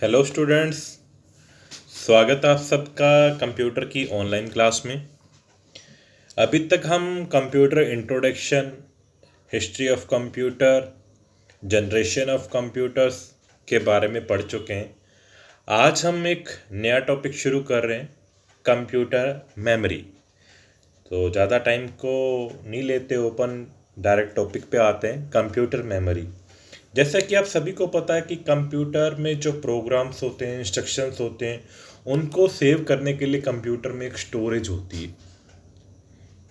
Hello students. स्वागत है आप सबका कंप्यूटर की ऑनलाइन क्लास में। अभी तक हम computer introduction, history of computer, generation of computers के बारे में पढ़ चुके हैं। आज हम एक नया टॉपिक शुरू कर रहे हैं, कंप्यूटर मेमोरी। तो ज़्यादा टाइम को नहीं लेते, ओपन डायरेक्ट टॉपिक पे आते हैं, कंप्यूटर मेमोरी। जैसा कि आप सभी को पता है कि कंप्यूटर में जो प्रोग्राम्स होते हैं, इंस्ट्रक्शंस होते हैं, उनको सेव करने के लिए कंप्यूटर में एक स्टोरेज होती है,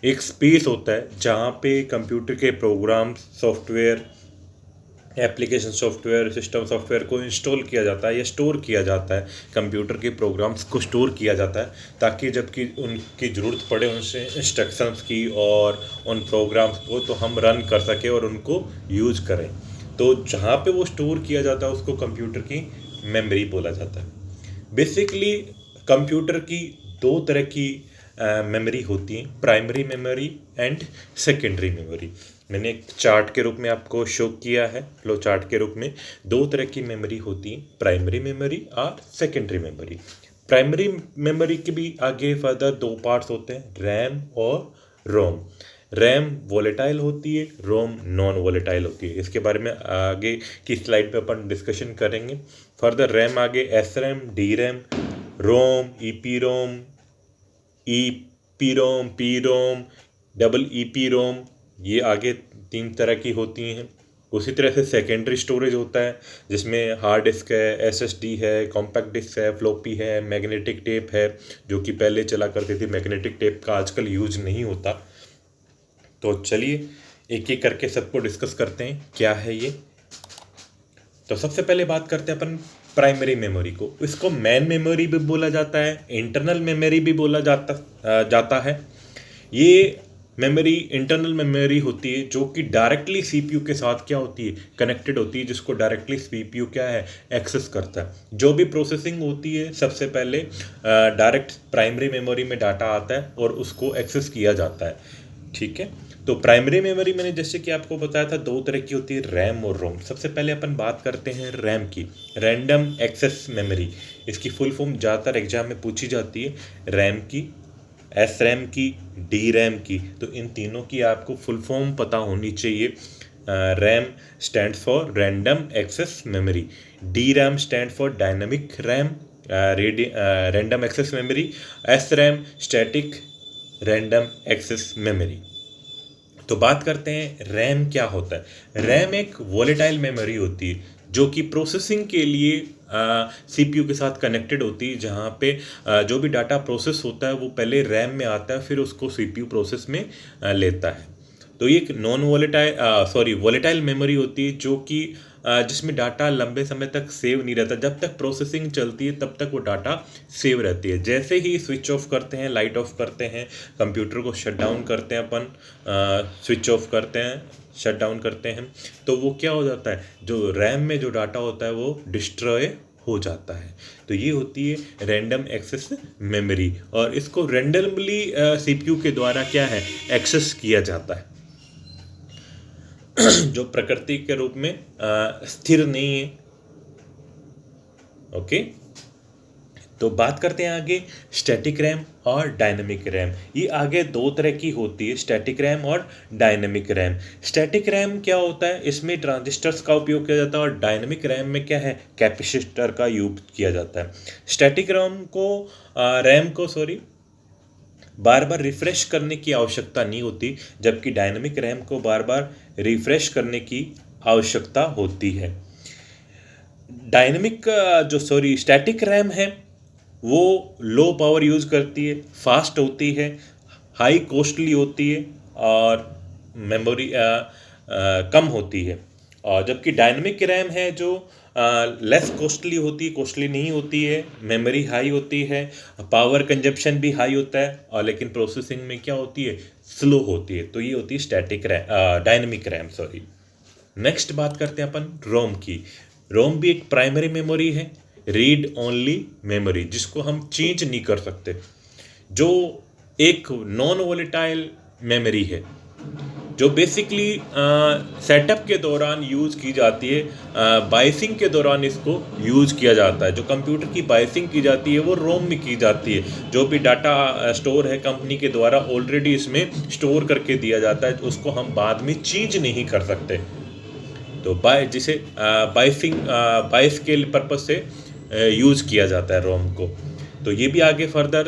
एक स्पेस होता है जहाँ पे कंप्यूटर के programs, software, application software, system software को इंस्टॉल किया जाता है या स्टोर किया जाता है। कंप्यूटर के प्रोग्राम्स को स्टोर किया जाता है ताकि जबकि उनकी ज़रूरत पड़े उनसे इंस्ट्रक्शंस की और उन प्रोग्राम्स को तो हम रन कर सकें और उनको यूज करें। तो जहाँ पे वो स्टोर किया जाता है उसको कंप्यूटर की मेमोरी बोला जाता है। बेसिकली कंप्यूटर की दो तरह की मेमोरी होती है, primary memory and secondary memory. मैंने एक चार्ट के रूप में आपको शो किया है, फ्लो चार्ट के रूप में दो तरह की मेमोरी होती है, प्राइमरी मेमोरी और सेकेंडरी मेमोरी। प्राइमरी मेमोरी के भी आगे फर्दर दो पार्ट्स होते हैं, रैम और रोम। रैम वोलेटाइल होती है, रोम नॉन वोलेटाइल होती है। इसके बारे में आगे की स्लाइड पे अपन डिस्कशन करेंगे। फर्दर रैम आगे S RAM, D RAM, ROM, EP ROM, E ROM, P ROM, double E P ROM, ये आगे तीन तरह की होती हैं। उसी तरह से सेकेंडरी स्टोरेज होता है जिसमें हार्ड डिस्क है, एसएसडी है, कॉम्पैक्ट डिस्क है, फ्लॉपी है, मैग्नेटिक टेप है, जो कि पहले चला करती थी। मैग्नेटिक टेप का आजकल यूज नहीं होता। तो चलिए एक एक करके सबको डिस्कस करते हैं क्या है ये। तो सबसे पहले बात करते हैं अपन प्राइमरी मेमोरी को। इसको मेन मेमोरी भी बोला जाता है, इंटरनल मेमोरी भी बोला जाता है। ये मेमोरी इंटरनल मेमोरी होती है जो कि डायरेक्टली सीपीयू के साथ क्या होती है, कनेक्टेड होती है, जिसको डायरेक्टली सीपीयू क्या है, एक्सेस करता है। जो भी प्रोसेसिंग होती है सबसे पहले डायरेक्ट प्राइमरी मेमोरी में डाटा आता है और उसको एक्सेस किया जाता है। ठीक है। तो प्राइमरी मेमोरी मैंने जैसे कि आपको बताया था दो तरह की होती है, रैम और रोम। सबसे पहले अपन बात करते हैं रैम की, रैंडम एक्सेस मेमोरी। इसकी फुल फॉर्म ज़्यादातर एग्जाम में पूछी जाती है, रैम की, एस रैम की, डी रैम की। तो इन तीनों की आपको फुल फॉर्म पता होनी चाहिए। RAM stand for random access memory, D RAM stand for dynamic RAM, random access memory, S RAM static random access memory. तो बात करते हैं रैम क्या होता है। रैम एक वोलेटाइल मेमोरी होती है जो कि प्रोसेसिंग के लिए सीपीयू के साथ कनेक्टेड होती है, जहाँ पे जो भी डाटा प्रोसेस होता है वो पहले रैम में आता है, फिर उसको सीपीयू प्रोसेस में लेता है। तो ये एक नॉन वोलेटाइल वोलेटाइल मेमोरी होती है जो कि जिसमें डाटा लंबे समय तक सेव नहीं रहता। जब तक प्रोसेसिंग चलती है तब तक वो डाटा सेव रहती है। जैसे ही स्विच ऑफ करते हैं, लाइट ऑफ करते हैं, कंप्यूटर को शट डाउन करते हैं अपन, स्विच ऑफ करते हैं, शट डाउन करते हैं, तो वो क्या हो जाता है, जो रैम में जो डाटा होता है वो डिस्ट्रॉय हो जाता है। तो ये होती है रैंडम एक्सेस मेमोरी और इसको रैंडमली सीपीयू के द्वारा क्या है, एक्सेस किया जाता है, जो प्रकृति के रूप में स्थिर नहीं है। ओके। तो बात करते हैं आगे स्टैटिक रैम और डायनेमिक रैम। ये आगे दो तरह की होती है, स्टैटिक रैम और डायनेमिक रैम। स्टैटिक रैम क्या होता है, इसमें ट्रांजिस्टर्स का उपयोग किया जाता है और डायनेमिक रैम में क्या है, कैपेसिटर का यूज किया जाता है। स्टैटिक रैम को बार बार रिफ्रेश करने की आवश्यकता नहीं होती, जबकि डायनेमिक रैम को बार बार रिफ्रेश करने की आवश्यकता होती है। स्टैटिक रैम है वो लो पावर यूज़ करती है, फास्ट होती है, हाई कॉस्टली होती है और मेमोरी कम होती है। और जबकि डायनेमिक रैम है जो लेस कॉस्टली होती है, कॉस्टली नहीं होती है, मेमोरी हाई होती है, पावर कंजप्शन भी हाई होता है, और लेकिन प्रोसेसिंग में क्या होती है, स्लो होती है। तो ये होती है डायनेमिक रैम। नेक्स्ट बात करते हैं अपन रोम की। रोम भी एक प्राइमरी मेमोरी है, रीड ओनली मेमोरी, जिसको हम चेंज नहीं कर सकते, जो एक नॉन वोलेटाइल मेमोरी है। जो बेसिकली सेटअप के दौरान यूज़ की जाती है, बाइसिंग के दौरान इसको यूज़ किया जाता है। जो कंप्यूटर की बाइसिंग की जाती है वो रोम में की जाती है। जो भी डाटा स्टोर है कंपनी के द्वारा ऑलरेडी इसमें स्टोर करके दिया जाता है, उसको हम बाद में चेंज नहीं कर सकते। तो जिसे बाइस के पर्पज से यूज़ किया जाता है रोम को। तो ये भी आगे फर्दर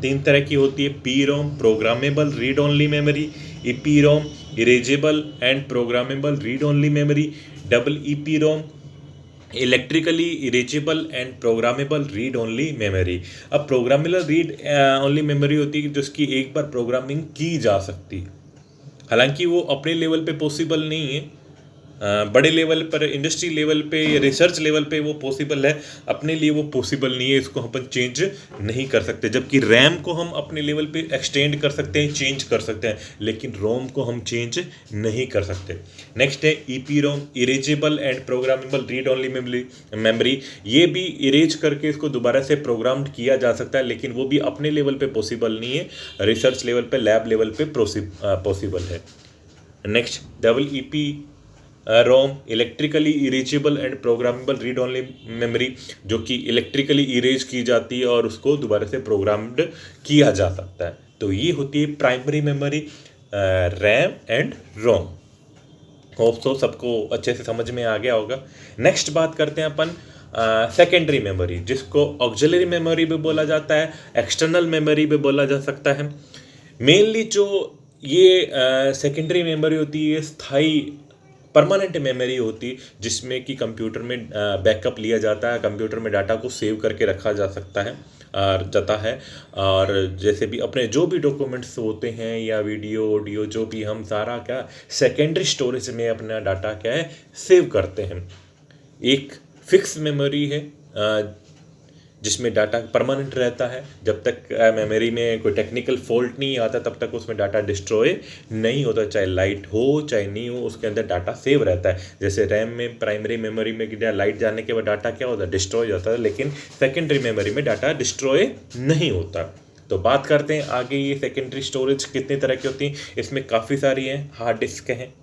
3 तरह की होती है: P ROM programmable read only memory, E P Rome erasable and programmable read only memory, double E P Rome electrically erasable and programmable read only memory. अब प्रोग्रामेबल रीड ओनली मेमोरी होती है जिसकी एक बार programming की जा सकती है, हालांकि वो अपने लेवल पे पॉसिबल नहीं है, बड़े लेवल पर इंडस्ट्री लेवल पे या रिसर्च लेवल पे वो पॉसिबल है, अपने लिए वो पॉसिबल नहीं है, इसको अपन चेंज नहीं कर सकते। जबकि रैम को हम अपने लेवल पे एक्सटेंड कर सकते हैं, चेंज कर सकते हैं, लेकिन रोम को हम चेंज नहीं कर सकते। नेक्स्ट है ई P Rome erasable and programmable read only memory. ये भी इरेज करके इसको दोबारा से प्रोग्राम्ड किया जा सकता है, लेकिन वो भी अपने लेवल पे पॉसिबल नहीं है, रिसर्च लेवल पे लैब लेवल पे पॉसिबल है। Next double E P Rome electrically erasable and programmable read only memory, जो कि इलेक्ट्रिकली इरेज की जाती है और उसको दोबारा से प्रोग्राम्ड किया जा सकता है। तो ये होती है primary memory, RAM and ROM. Hope तो सबको अच्छे से समझ में आ गया होगा। नेक्स्ट बात करते हैं अपन सेकेंडरी मेमोरी, जिसको ऑक्सिलरी मेमोरी भी बोला जाता है, एक्सटर्नल मेमोरी भी बोला जा सकता है। मेनली जो ये सेकेंडरी मेमोरी होती है स्थायी परमानेंट मेमोरी होती है, जिसमें कि कंप्यूटर में बैकअप लिया जाता है, कंप्यूटर में डाटा को सेव करके रखा जा सकता है और जाता है। और जैसे भी अपने जो भी डॉक्यूमेंट्स होते हैं या वीडियो ऑडियो जो भी, हम सारा क्या सेकेंडरी स्टोरेज में अपना डाटा क्या है सेव करते हैं। एक फिक्स मेमोरी है जिसमें डाटा परमानेंट रहता है, जब तक मेमोरी में कोई टेक्निकल फॉल्ट नहीं आता तब तक उसमें डाटा डिस्ट्रॉय नहीं होता, चाहे लाइट हो चाहे नहीं हो, उसके अंदर डाटा सेव रहता है। जैसे रैम में प्राइमरी मेमोरी में लाइट जाने के बाद डाटा क्या होता है, डिस्ट्रॉय होता है, लेकिन सेकेंडरी मेमोरी में डाटा डिस्ट्रॉय नहीं होता। तो बात करते हैं आगे, ये सेकेंडरी स्टोरेज कितने तरह की होती हैं। इसमें काफ़ी सारी हैं। हार्ड डिस्क हैं,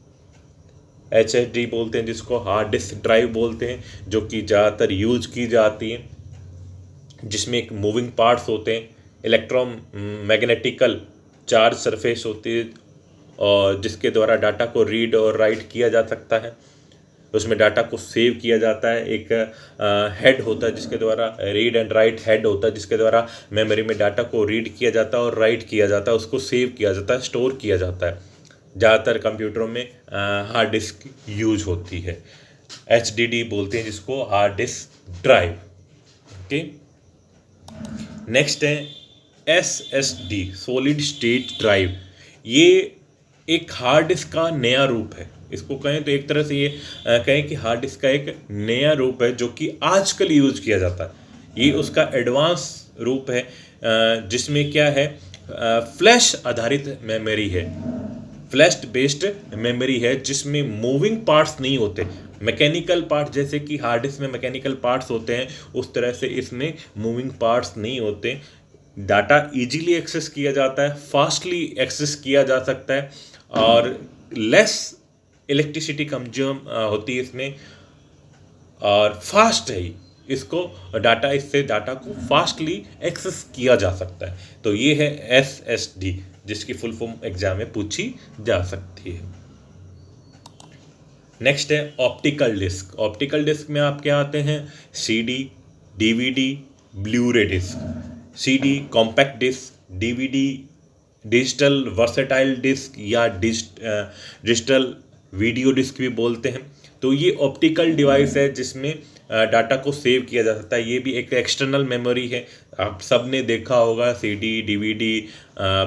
HDD बोलते हैं जिसको, हार्ड डिस्क ड्राइव बोलते हैं, जो कि ज़्यादातर यूज की जाती हैं, जिसमें एक मूविंग पार्ट्स होते हैं, इलेक्ट्रोमैग्नेटिकल चार्ज सरफेस होती है और जिसके द्वारा डाटा को रीड और राइट किया जा सकता है। उसमें डाटा को सेव किया जाता है। एक हेड होता है जिसके द्वारा रीड एंड राइट हेड होता है, जिसके द्वारा मेमोरी में डाटा को रीड किया जाता है और राइट किया जाता है, उसको सेव किया जाता है, स्टोर किया जाता है। ज़्यादातर कंप्यूटरों में हार्ड डिस्क यूज होती है। HDD बोलते हैं जिसको, hard disk drive. Okay, next है SSD सॉलिड स्टेट ड्राइव। ये एक हार्ड डिस्क का नया रूप है। इसको कहें तो एक तरह से ये कहें कि हार्ड डिस्क का एक नया रूप है जो कि आजकल यूज किया जाता है। ये उसका एडवांस रूप है जिसमें क्या है, फ्लैश आधारित मेमोरी है, फ्लैश बेस्ड मेमोरी है, जिसमें मूविंग पार्ट्स नहीं होते। मैकेनिकल पार्ट जैसे कि हार्ड डिस्क में मैकेनिकल पार्ट्स होते हैं, उस तरह से इसमें मूविंग पार्ट्स नहीं होते। डाटा इजीली एक्सेस किया जाता है, फास्टली एक्सेस किया जा सकता है और लेस इलेक्ट्रिसिटी कंज्यूम होती है इसमें, और फास्ट है इसको डाटा, इससे डाटा को फास्टली एक्सेस किया जा सकता है। तो ये है SSD, जिसकी फुल फॉर्म एग्जाम में पूछी जा सकती है। नेक्स्ट है ऑप्टिकल डिस्क। ऑप्टिकल डिस्क में आप क्या आते हैं, CD, DVD, Blu-ray disc. CD compact disc, DVD digital versatile disc या डिजिटल वीडियो डिस्क भी बोलते हैं। तो ये ऑप्टिकल डिवाइस है जिसमें डाटा को सेव किया जा सकता है। ये भी एक एक्सटर्नल मेमोरी है। आप सब ने देखा होगा CD, DVD,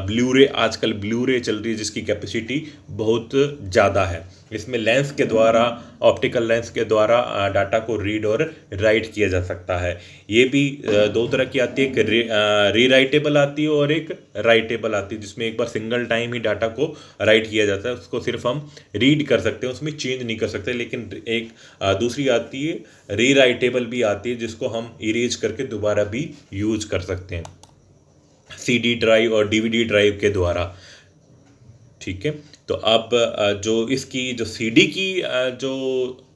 ब्लूरे, आजकल ब्लूरे चल रही है जिसकी कैपेसिटी बहुत ज़्यादा है। इसमें लेंस के द्वारा, ऑप्टिकल लेंस के द्वारा डाटा को रीड और राइट किया जा सकता है। ये भी 2 तरह की आती है, एक रीराइटेबल आती है और एक राइटेबल आती है, जिसमें एक बार सिंगल टाइम ही डाटा को राइट किया जाता है, उसको सिर्फ हम रीड कर सकते हैं, उसमें चेंज नहीं कर सकते। लेकिन एक दूसरी आती है रीराइटेबल भी आती है, जिसको हम इरेज करके दोबारा भी यूज कर सकते हैं CD ड्राइव और DVD ड्राइव के द्वारा। ठीक है, तो अब जो इसकी जो सीडी की जो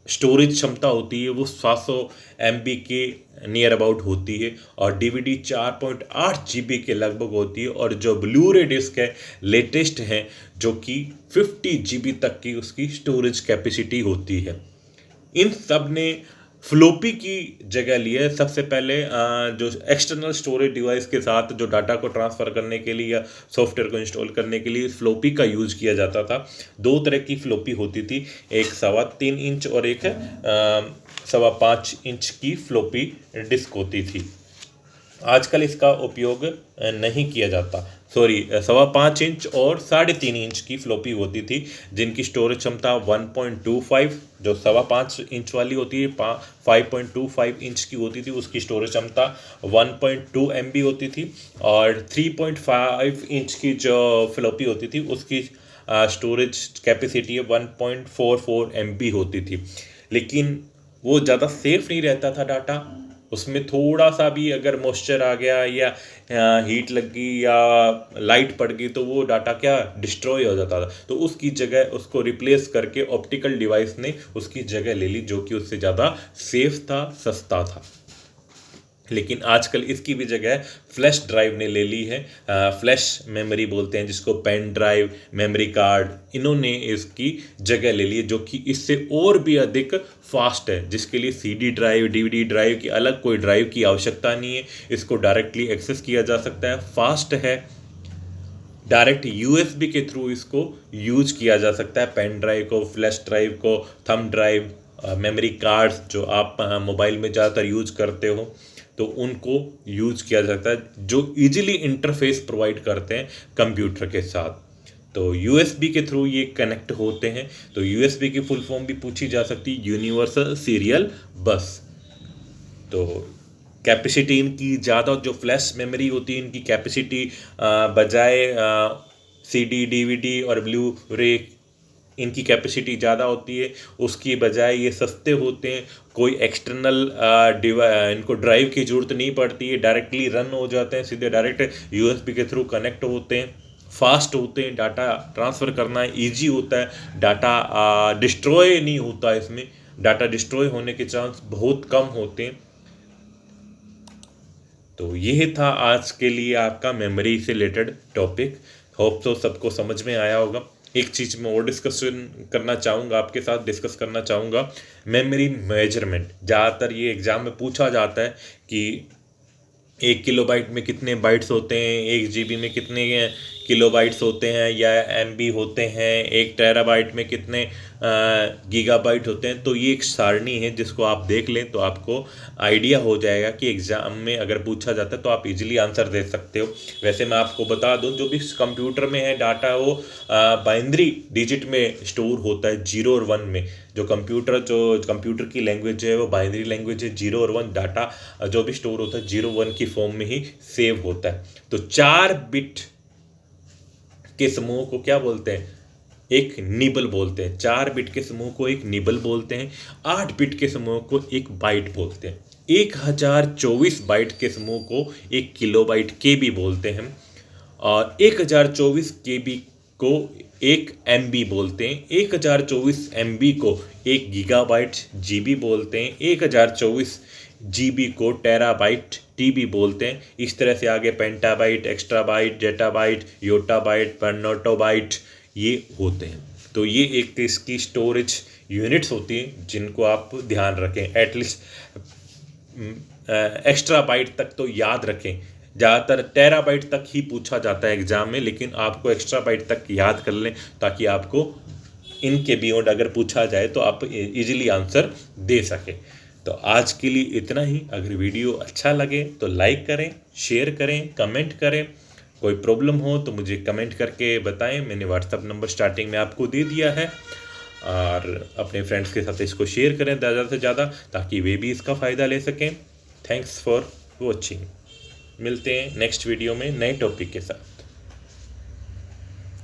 स्टोरेज क्षमता होती है वो 700 MB के नियर अबाउट होती है और डीवीडी 4.8 GB के लगभग होती है और जो ब्लू रे डिस्क है लेटेस्ट है जो कि 50 GB तक की उसकी स्टोरेज कैपेसिटी होती है। इन सब ने फ्लोपी की जगह ली है। सबसे पहले जो एक्सटर्नल स्टोरेज डिवाइस के साथ जो डाटा को ट्रांसफ़र करने के लिए या सॉफ्टवेयर को इंस्टॉल करने के लिए फ्लोपी का यूज़ किया जाता था। दो तरह की फ्लोपी होती थी, एक 3.25 इंच और एक 5.25 इंच की फ्लोपी डिस्क होती थी। आजकल इसका उपयोग नहीं किया जाता। 5.25 इंच और 3.5 इंच की फ्लोपी होती थी जिनकी स्टोरेज क्षमता 1.25 जो 5.25 इंच वाली होती है 5.25 इंच की होती थी, उसकी स्टोरेज क्षमता 1.2 MB होती थी और 3.5 इंच की जो फ्लोपी होती थी उसकी स्टोरेज कैपेसिटी 1.44 MB होती थी। लेकिन वो ज़्यादा सेफ नहीं रहता था डाटा, उसमें थोड़ा सा भी अगर मॉइस्चर आ गया या हीट लग गई या लाइट पड़ गई तो वो डाटा क्या डिस्ट्रॉय हो जाता था। तो उसकी जगह उसको रिप्लेस करके ऑप्टिकल डिवाइस ने उसकी जगह ले ली जो कि उससे ज़्यादा सेफ था, सस्ता था। लेकिन आजकल इसकी भी जगह फ्लैश ड्राइव ने ले ली है। फ्लैश मेमोरी बोलते हैं जिसको, पेन ड्राइव, मेमोरी कार्ड, इन्होंने इसकी जगह ले ली है जो कि इससे और भी अधिक फास्ट है, जिसके लिए सीडी ड्राइव, डीवीडी ड्राइव की अलग कोई ड्राइव की आवश्यकता नहीं है। इसको डायरेक्टली एक्सेस किया जा सकता है, फास्ट है, डायरेक्ट यूएसबी के थ्रू इसको यूज किया जा सकता है। पेन ड्राइव को, फ्लैश ड्राइव को, थंब ड्राइव, मेमोरी कार्ड्स जो आप मोबाइल में ज़्यादातर यूज करते हो तो उनको यूज किया जा सकता है जो इजीली इंटरफेस प्रोवाइड करते हैं कंप्यूटर के साथ। तो यूएसबी के थ्रू ये कनेक्ट होते हैं। तो यूएसबी की फुल फॉर्म भी पूछी जा सकती है, यूनिवर्सल सीरियल बस। तो कैपेसिटी इनकी ज़्यादा, जो फ्लैश मेमोरी होती है इनकी कैपेसिटी बजाय सीडी, डीवीडी और ब्लू रे इनकी कैपेसिटी ज़्यादा होती है, उसकी बजाय ये सस्ते होते हैं। कोई एक्सटर्नल इनको ड्राइव की ज़रूरत नहीं पड़ती है, डायरेक्टली रन हो जाते हैं, सीधे डायरेक्ट यूएसबी के थ्रू कनेक्ट होते हैं, फास्ट होते हैं, डाटा ट्रांसफ़र करना ईजी होता है, डाटा डिस्ट्रॉय नहीं होता, इसमें डाटा डिस्ट्रॉय होने के चांस बहुत कम होते हैं। तो ये था आज के लिए आपका मेमोरी से रिलेटेड टॉपिक। होप तो सबको समझ में आया होगा। एक चीज़ मैं और डिस्कशन करना चाहूँगा, आपके साथ डिस्कस करना चाहूँगा, मेमोरी मेजरमेंट। ज़्यादातर ये एग्ज़ाम में पूछा जाता है कि 1 किलोबाइट में कितने बाइट्स होते हैं, 1 GB में कितने किलोबाइट्स होते हैं या MB होते हैं, 1 टेराबाइट में कितने गीगाबाइट होते हैं। तो ये एक सारणी है जिसको आप देख लें तो आपको आइडिया हो जाएगा कि एग्ज़ाम में अगर पूछा जाता है तो आप इजीली आंसर दे सकते हो। वैसे मैं आपको बता दूं, जो भी कंप्यूटर में है डाटा वो बाइनरी डिजिट में स्टोर होता है, 0 और 1 में। जो कंप्यूटर की लैंग्वेज है वो बाइनरी लैंग्वेज है, 0 और 1 डाटा जो भी स्टोर होता है 0-1 की फॉर्म में ही सेव होता है। तो 4 बिट के समूह को क्या बोलते हैं? एक निबल बोलते हैं। 4 बिट के समूह को एक निबल बोलते हैं। 8 बिट के समूह को एक बाइट बोलते हैं। 1024 बाइट के समूह को एक किलोबाइट केबी बोलते हैं और 1024 केबी को एक MB बोलते हैं। 1024 MB को एक गीगाबाइट GB बोलते हैं। 1024 GB को टेराबाइट TB बोलते हैं। इस तरह से आगे पेंटाबाइट, एक्स्ट्राबाइट, जेटाबाइट, योटाबाइट, पेनोटोबाइट ये होते हैं। तो ये एक इसकी स्टोरेज यूनिट्स होती हैं जिनको आप ध्यान रखें, एटलीस्ट एक्स्ट्रा बाइट तक तो याद रखें। ज़्यादातर टेराबाइट तक ही पूछा जाता है एग्ज़ाम में, लेकिन आपको एक्स्ट्रा बाइट तक याद कर लें ताकि आपको इनके बियॉन्ड अगर पूछा जाए तो आप इजीली आंसर दे सकें। तो आज के लिए इतना ही। अगर वीडियो अच्छा लगे तो लाइक करें, शेयर करें, कमेंट करें। कोई प्रॉब्लम हो तो मुझे कमेंट करके बताएं। मैंने व्हाट्सअप नंबर स्टार्टिंग में आपको दे दिया है। और अपने फ्रेंड्स के साथ इसको शेयर करें ज़्यादा से ज़्यादा ताकि वे भी इसका फ़ायदा ले सकें। Thanks for watching. मिलते हैं नेक्स्ट वीडियो में नए टॉपिक के साथ।